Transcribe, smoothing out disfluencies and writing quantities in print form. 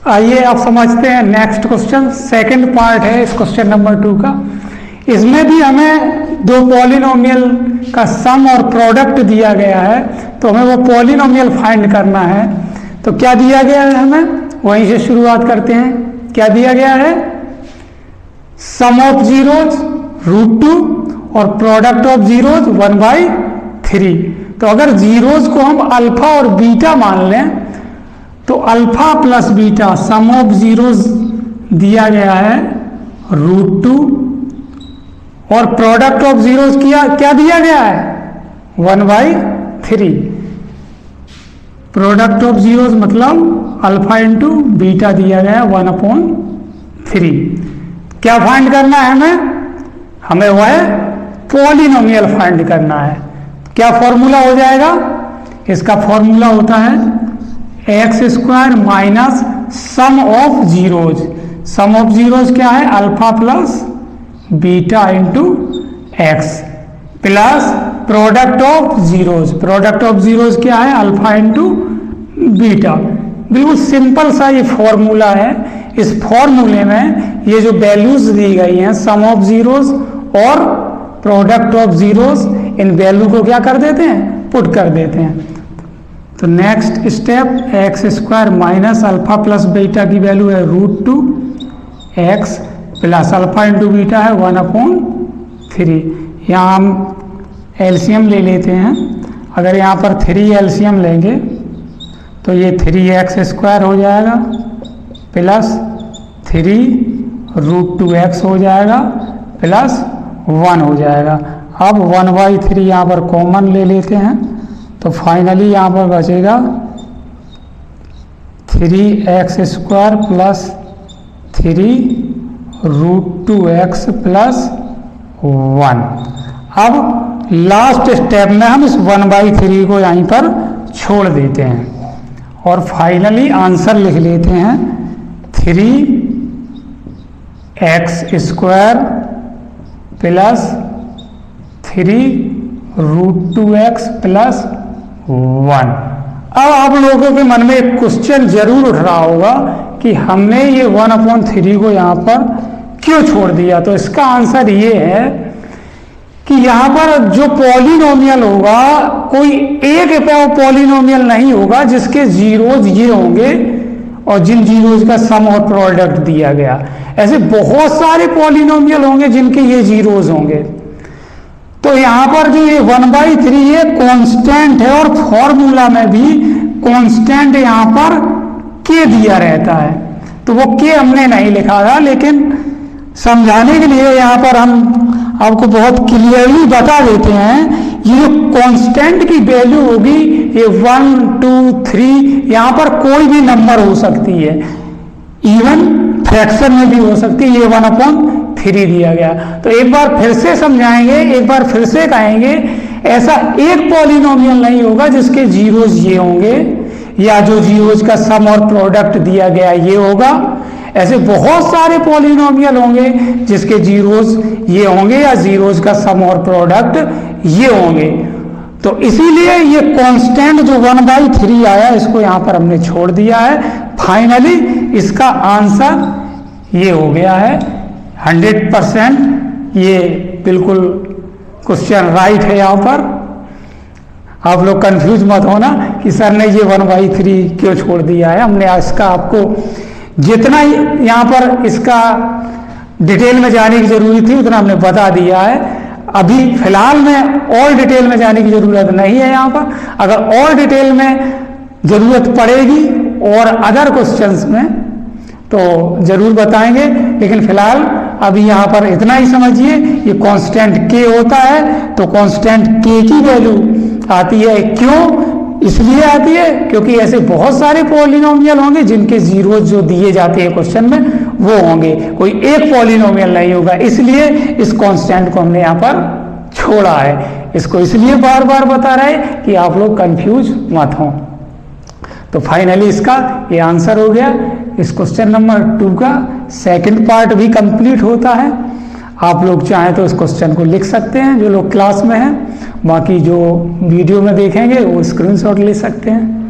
आइए आप समझते हैं नेक्स्ट क्वेश्चन। सेकंड पार्ट है इस क्वेश्चन नंबर 2 का। इसमें भी हमें दो पॉलिनोमियल का सम और प्रोडक्ट दिया गया है, तो हमें वो पॉलिनोमियल फाइंड करना है। तो क्या दिया गया है, हमें वहीं से शुरुआत करते हैं। क्या दिया गया है? सम ऑफ जीरोज √2 और प्रोडक्ट ऑफ जीरोज 1/3। तो अगर जीरोज को हम अल्फा और बीटा मान लें तो alpha plus beta some of zeros दिया गया है √2 और प्रोडक्ट ऑफ जीरोज क्या दिया गया है 1/3। प्रोडक्ट ऑफ जीरोज मतलब अल्फा इंटू बीटा दिया गया है 1/3। क्या फाइंड करना है हमें वह पॉलिनोमियल फाइंड करना है। क्या फॉर्मूला हो जाएगा? इसका फॉर्मूला होता है x² minus sum of zeros. Sum of zeros क्या है? Alpha plus beta into x plus product of zeros. Product of zeros क्या है? Alpha into beta. बिल्कुल सिंपल सा ये फॉर्मूला है। इस फॉर्मूले में ये जो वैल्यूज दी गई हैं सम ऑफ जीरोज और product of zeros, in value को क्या कर देते हैं? पुट कर देते हैं। तो next step x² minus alpha plus beta की वैल्यू है √2 x plus alpha into beta है 1/3। यहाँ हम एलसीएम ले लेते हैं। अगर यहाँ पर 3 एलसीएम लेंगे तो ये 3x² हो जाएगा प्लस 3 √2x हो जाएगा प्लस 1 हो जाएगा। अब 1/3 यहाँ पर कॉमन ले लेते हैं तो फाइनली यहाँ पर बचेगा 3x² प्लस 3 √2x प्लस 1। अब लास्ट स्टेप में हम इस 1/3 को यहीं पर छोड़ देते हैं और फाइनली आंसर लिख लेते हैं 3x² प्लस 3 √2x प्लस 1। अब आप लोगों के मन में एक क्वेश्चन जरूर उठ रहा होगा कि हमने ये 1/3 को यहाँ पर क्यों छोड़ दिया। तो इसका आंसर ये है कि यहाँ पर जो पॉलिनोमियल होगा कोई एक पॉलिनोमियल नहीं होगा जिसके जीरोज ये होंगे और जिन जीरोज का सम और प्रोडक्ट दिया गया। ऐसे बहुत सारे पॉलिनोमियल होंगे जिनके ये जीरोज होंगे। तो यहाँ पर जो ये 1/3 ये कांस्टेंट है और फॉर्मूला में भी कांस्टेंट यहाँ पर के दिया रहता है। तो वो के हमने नहीं लिखा था, लेकिन समझाने के लिए यहाँ पर हम आपको बहुत क्लियरली बता देते हैं। ये जो कांस्टेंट की वैल्यू होगी ये 1, 2, 3 यहाँ पर कोई भी नंबर हो सकती है, इवन फ्रैक्शन में भी हो सकती है। ये 1/3 दिया गया। तो एक बार फिर से समझाएंगे, एक बार फिर से कहेंगे, ऐसा एक पॉलिनोमियल नहीं होगा जिसके जीरोज ये होंगे या जो जीरोज का सम और प्रोडक्ट दिया गया ये होगा। ऐसे बहुत सारे पॉलिनोमियल होंगे जिसके जीरोज ये होंगे या जीरोज का सम और प्रोडक्ट ये होंगे। तो इसीलिए ये कांस्टेंट जो 1/3 आया इसको यहाँ पर हमने छोड़ दिया है। फाइनली इसका आंसर ये हो गया है 100%। ये बिल्कुल क्वेश्चन राइट है। यहाँ पर आप लोग कंफ्यूज मत होना कि सर ने ये 1/3 क्यों छोड़ दिया है। हमने इसका आपको जितना यहाँ पर इसका डिटेल में जाने की जरूरत थी उतना हमने बता दिया है। अभी फिलहाल में और डिटेल में जाने की जरूरत नहीं है। यहाँ पर अगर और डिटेल में जरूरत पड़ेगी और अदर क्वेश्चंस में तो जरूर बताएंगे, लेकिन फिलहाल अभी यहाँ पर इतना ही समझिए। ये कांस्टेंट के होता है तो कांस्टेंट के की वैल्यू आती है। क्यों? इसलिए आती है क्योंकि ऐसे बहुत सारे पॉलिनोमियल होंगे जिनके जीरोज जो दिए जाते हैं क्वेश्चन में वो होंगे, कोई एक पॉलिनोमियल नहीं होगा। इसलिए इस कांस्टेंट को हमने यहाँ पर छोड़ा है। इसको इसलिए बार बार बता रहे कि आप लोग कंफ्यूज मत हों। तो फाइनली इसका ये आंसर हो गया। इस क्वेश्चन नंबर 2 का सेकंड पार्ट भी कंप्लीट होता है। आप लोग चाहें तो इस क्वेश्चन को लिख सकते हैं जो लोग क्लास में हैं, बाकी जो वीडियो में देखेंगे वो स्क्रीनशॉट ले सकते हैं।